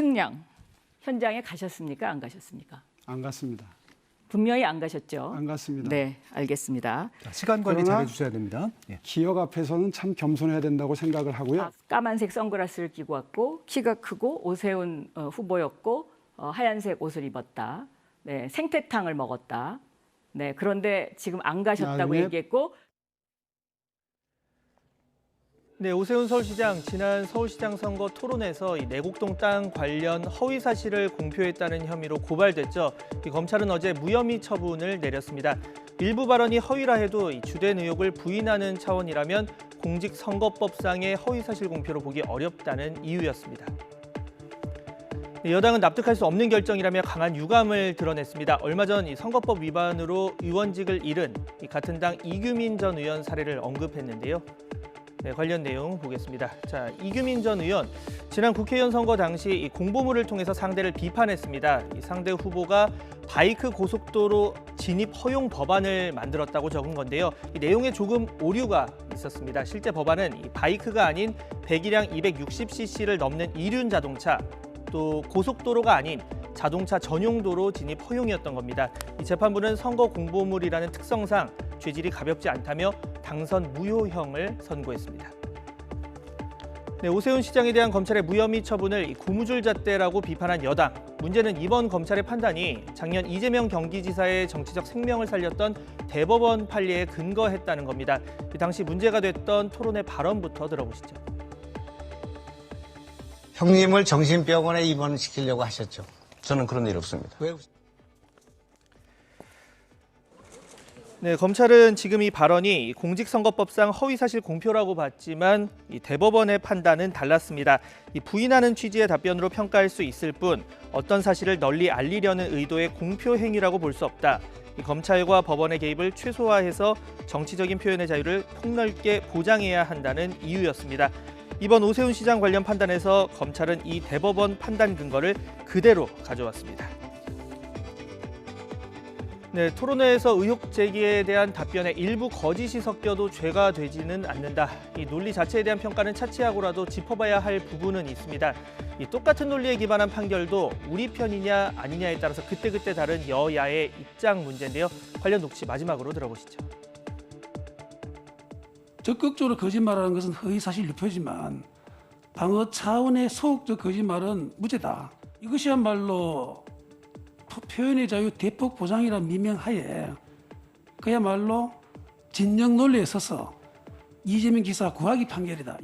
측량 현장에 가셨습니까? 안 가셨습니까? 안 갔습니다. 분명히 안 가셨죠? 안 갔습니다. 네, 알겠습니다. 자, 시간 관리 그러나 잘해주셔야 됩니다. 예. 기억 앞에서는 참 겸손해야 된다고 생각을 하고요. 까만색 선글라스를 끼고 왔고 키가 크고 오세훈 후보였고 하얀색 옷을 입었다. 네, 생태탕을 먹었다. 네, 그런데 지금 안 가셨다고 나중에 얘기했고. 네, 오세훈 서울시장 지난 서울시장 선거 토론에서 이 내곡동 땅 관련 허위 사실을 공표했다는 혐의로 고발됐죠. 검찰은 어제 무혐의 처분을 내렸습니다. 일부 발언이 허위라 해도 이 주된 의혹을 부인하는 차원이라면 공직선거법상의 허위 사실 공표로 보기 어렵다는 이유였습니다. 네, 여당은 납득할 수 없는 결정이라며 강한 유감을 드러냈습니다. 얼마 전 이 선거법 위반으로 의원직을 잃은 이 같은 당 이규민 전 의원 사례를 언급했는데요. 네, 관련 내용 보겠습니다. 자, 이규민 전 의원, 지난 국회의원 선거 당시 이 공보물을 통해서 상대를 비판했습니다. 이 상대 후보가 바이크 고속도로 진입 허용 법안을 만들었다고 적은 건데요. 이 내용에 조금 오류가 있었습니다. 실제 법안은 이 바이크가 아닌 배기량 260cc를 넘는 이륜 자동차, 또 고속도로가 아닌 자동차 전용도로 진입 허용이었던 겁니다. 이 재판부는 선거 공보물이라는 특성상 죄질이 가볍지 않다며 당선 무효형을 선고했습니다. 네, 오세훈 시장에 대한 검찰의 무혐의 처분을 고무줄 잣대라고 비판한 여당. 문제는 이번 검찰의 판단이 작년 이재명 경기지사의 정치적 생명을 살렸던 대법원 판례에 근거했다는 겁니다. 당시 문제가 됐던 토론의 발언부터 들어보시죠. 형님을 정신병원에 입원시키려고 하셨죠? 저는 그런 일 없습니다. 왜? 네, 검찰은 지금 이 발언이 공직선거법상 허위사실 공표라고 봤지만 이 대법원의 판단은 달랐습니다. 이 부인하는 취지의 답변으로 평가할 수 있을 뿐 어떤 사실을 널리 알리려는 의도의 공표 행위라고 볼 수 없다. 이 검찰과 법원의 개입을 최소화해서 정치적인 표현의 자유를 폭넓게 보장해야 한다는 이유였습니다. 이번 오세훈 시장 관련 판단에서 검찰은 이 대법원 판단 근거를 그대로 가져왔습니다. 네, 토론회에서 의혹 제기에 대한 답변에 일부 거짓이 섞여도 죄가 되지는 않는다. 이 논리 자체에 대한 평가는 차치하고라도 짚어봐야 할 부분은 있습니다. 이 똑같은 논리에 기반한 판결도 우리 편이냐 아니냐에 따라서 그때그때 다른 여야의 입장 문제인데요. 관련 녹취 마지막으로 들어보시죠. 적극적으로 거짓말하는 것은 허위사실 유포지만 방어 차원의 소극적 거짓말은 무죄다. 이것이야말로 표현의 자유 대폭 보장이라는 미명하에 그야말로 진영 논리에 서서 이재명 기사 구하기 판결이다.